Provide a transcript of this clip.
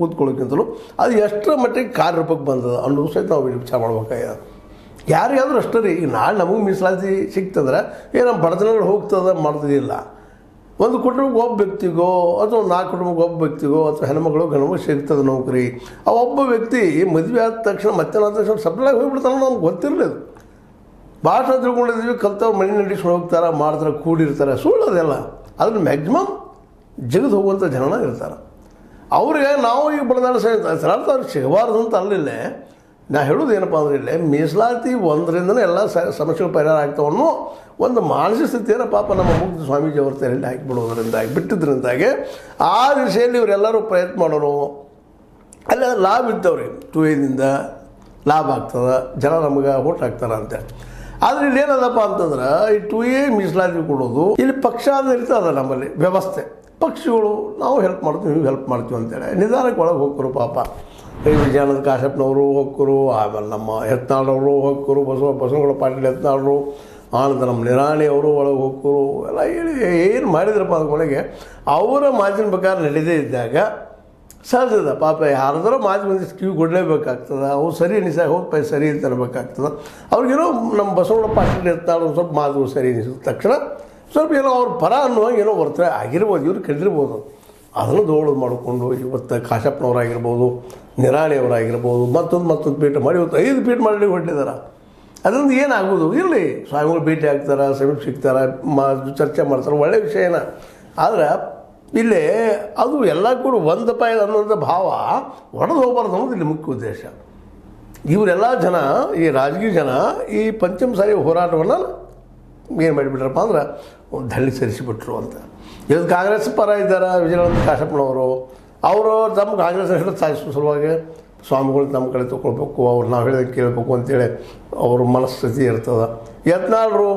ಕೂತ್ಕೊಳ್ಳೋಕ್ಕಿಂತಲೂ ಅದು ಎಷ್ಟರ ಮಟ್ಟಿಗೆ ಕಾರ್ಯರೂಪಕ್ಕೆ ಬಂದದ ಅನ್ನೋದು ಸಹಿತ ನಾವು ವಿಚಾರ ಮಾಡ್ಬೇಕಾಗ್ಯದ. ಯಾರಿಗಾದ್ರೂ ಅಷ್ಟೇ ರೀ. ಈಗ ನಾಳೆ ನಮಗೆ ಮೀಸಲಾತಿ ಸಿಕ್ತಂದ್ರೆ ನಮ್ಮ ಬಡತನಗಳು ಹೋಗ್ತದ ಮಾಡೋದಿಲ್ಲ. ಒಂದು ಕುಟುಂಬಕ್ಕೆ ಒಬ್ಬ ವ್ಯಕ್ತಿಗೋ ಅಥವಾ 4 ಕುಟುಂಬಕ್ಕೆ ಒಬ್ಬ ವ್ಯಕ್ತಿಗೋ ಅಥವಾ ಹೆಣ್ಮಗಳು ಗಣಮಗಳು ಸಿಗ್ತದೆ ನೌಕರಿ. ಆ ಒಬ್ಬ ವ್ಯಕ್ತಿ ಮದುವೆ ಆದ ತಕ್ಷಣ ಮತ್ತೆ ಆದ ತಕ್ಷಣ ಸಪ್ಲಾಗಿ ಹೋಗ್ಬಿಡ್ತಾನೆ, ನಮ್ಗೆ ಗೊತ್ತಿರಲಿಲ್ಲ. ಭಾಷೆ ತಿಳ್ಕೊಂಡಿದ್ದೀವಿ, ಕಲ್ತವ್ರು ಮನೆ ನಡೆಸ್ಕೊಂಡು ಹೋಗ್ತಾರೆ, ಮಾಡ್ತಾರೆ, ಕೂಡಿರ್ತಾರೆ. ಸುಳ್ಳೋದೆಲ್ಲ ಅದ್ರ ಮ್ಯಾಕ್ಸಿಮಮ್ ಜಗದು ಹೋಗುವಂಥ ಜನನ ಇರ್ತಾರೆ. ಅವ್ರಿಗೆ ನಾವು ಈಗ ಬಡದಾಡ ಸರ್ ಅವ್ರಿಗೆ ಸಿಗಬಾರ್ದು ಅಂತ ಅಲ್ಲಿಲ್ಲ. ನಾ ಹೇಳೋದು ಏನಪ್ಪ ಅಂದ್ರೆ ಇಲ್ಲೇ ಮೀಸಲಾತಿ ಒಂದರಿಂದನೇ ಎಲ್ಲ ಸಮಸ್ಯೆಗಳು ಪರಿಹಾರ ಆಗ್ತಾವನ್ನೋ ಒಂದು ಮಾನಸಿಕ ಸ್ಥಿತಿಯನ್ನು ಪಾಪ ನಮ್ಮ ಮುಗ್ಧ ಸ್ವಾಮೀಜಿ ಅವ್ರ ತಲೆಯಲ್ಲಿ ಹಾಕಿಬಿಡೋದ್ರಿಂದಾಗಿ ಬಿಟ್ಟಿದ್ದರಿಂದಾಗಿ ಆ ದಿಶೆಯಲ್ಲಿ ಇವರೆಲ್ಲರೂ ಪ್ರಯತ್ನ ಮಾಡೋರು. ಅಲ್ಲ ಲಾಭ ಇದ್ದವ್ರಿ 2Aದಿಂದ ಲಾಭ ಆಗ್ತದೆ, ಜನ ನಮಗೆ ಓಟ್ ಹಾಕ್ತಾರೆ ಅಂತೇಳಿ. ಆದರೆ ಇಲ್ಲಿ ಏನದಪ್ಪ ಅಂತಂದ್ರೆ ಈ 2A ಮೀಸಲಾತಿ ಕೊಡೋದು ಇಲ್ಲಿ ಪಕ್ಷಾಧಾರಿತ ಅದ ನಮ್ಮಲ್ಲಿ ವ್ಯವಸ್ಥೆ. ಪಕ್ಷಗಳು ನಾವು ಹೆಲ್ಪ್ ಮಾಡ್ತೀವಿ, ನೀವು ಹೆಲ್ಪ್ ಮಾಡ್ತೀವಿ ಅಂತೇಳಿ ನಿಧಾನಕ್ಕೆ ಒಳಗೆ ಹೋಗ್ಕರು. ಪಾಪ ಈ ವಿಜಯಾನಂದ ಕಾಶ್ಯಪ್ನವರು ಹೋಗ್ಕರು, ಆಮೇಲೆ ನಮ್ಮ ಯತ್ನಾಳವರು ಹೋಗ್ಕರು, ಬಸವಗೌಡ ಪಾಟೀಲ್ ಯತ್ನಾಳರು, ಆನಂದ ನಮ್ಮ ನಿರಾಣಿ ಅವರು ಒಳಗೆ ಹೋಗ್ಕರು. ಎಲ್ಲ ಹೇಳಿ ಏನು ಮಾಡಿದ್ರಪ್ಪ ಅದರೊಳಗೆ ಅವರ ಮಾತಿನ ಪ್ರಕಾರ ನಡೆದೇ ಇದ್ದಾಗ ಸಹಜದ ಪಾಪ ಯಾರ್ದಾರೋ ಮಾತು ಬಂದಿಷ್ಟು ಕಿವಿ ಕೊಡಲೇಬೇಕಾಗ್ತದೆ. ಅವು ಸರಿ ಅನಿಸಾಗ ಹೋದ ಸರಿ ಅಂತ ಅನ್ಬೇಕಾಗ್ತದೆ. ಅವ್ರಿಗೇನೋ ನಮ್ಮ ಬಸವಗೌಡ ಪಾಟೀಲ್ ಯತ್ನಾಳರು ಸ್ವಲ್ಪ ಮಾತು ಸರಿ ಅನಿಸಿದ ತಕ್ಷಣ ಸ್ವಲ್ಪ ಏನೋ ಅವ್ರ ಪರ ಅನ್ನುವಾಗ ಏನೋ ವರ್ತನೆ ಆಗಿರ್ಬೋದು, ಇವ್ರು ಕಡಿರ್ಬೋದು. ಅದನ್ನು ದೋಳದು ಮಾಡಿಕೊಂಡು ಇವತ್ತು ಕಾಶಪ್ಪನವರಾಗಿರ್ಬೋದು, ನಿರಾಣಿಯವರಾಗಿರ್ಬೋದು, ಮತ್ತೊಂದು ಪೀಠ ಮಾಡಿ ಇವತ್ತು 5 ಪೀಠ ಮಾಡಿ ಹೊರಟಿದ್ದಾರೆ. ಅದರಿಂದ ಏನಾಗೋದು ಇರಲಿ, ಸ್ವಾಮಿಗಳು ಭೇಟಿ ಆಗ್ತಾರೆ, ಸಮೀಪ ಸಿಗ್ತಾರೆ, ಚರ್ಚೆ ಮಾಡ್ತಾರೆ, ಒಳ್ಳೆಯ ವಿಷಯನ. ಆದರೆ ಇಲ್ಲೇ ಅದು ಎಲ್ಲ ಕೂಡ ಒಂದಪ್ಪ ಅನ್ನೋಂಥ ಭಾವ ಹೊಡೆದು ಹೋಗ್ಬಾರ್ದು ಅನ್ನೋದು ಇಲ್ಲಿ ಮುಖ್ಯ ಉದ್ದೇಶ. ಇವರೆಲ್ಲ ಜನ, ಈ ರಾಜಕೀಯ ಜನ ಈ ಪಂಚಮಸಾಲಿ ಹೋರಾಟವನ್ನು ಏನು ಮಾಡಿಬಿಟ್ರಪ್ಪ ಅಂದ್ರೆ ಧಳ್ಳಿ ಸರಿಸಿಬಿಟ್ರು ಅಂತ. ಇವತ್ತು ಕಾಂಗ್ರೆಸ್ ಪರ ಇದ್ದಾರೆ ವಿಜಯಾನಂದ ಕಾಶ್ಯಪ್ಪನವರು. ಅವರು ತಮ್ಮ ಕಾಂಗ್ರೆಸ್ ಹೆಸರು ಸಾಧಿಸುವ ಸಲುವಾಗಿ ಸ್ವಾಮಿಗಳು ನಮ್ಮ ಕಡೆ ತೊಗೊಳ್ಬೇಕು, ಅವ್ರು ನಾವು ಹೇಳಿದಂಗೆ ಕೇಳಬೇಕು ಅಂತೇಳಿ ಅವ್ರ ಮನಸ್ಥಿತಿ ಇರ್ತದೆ. ಯತ್ನಾಳರು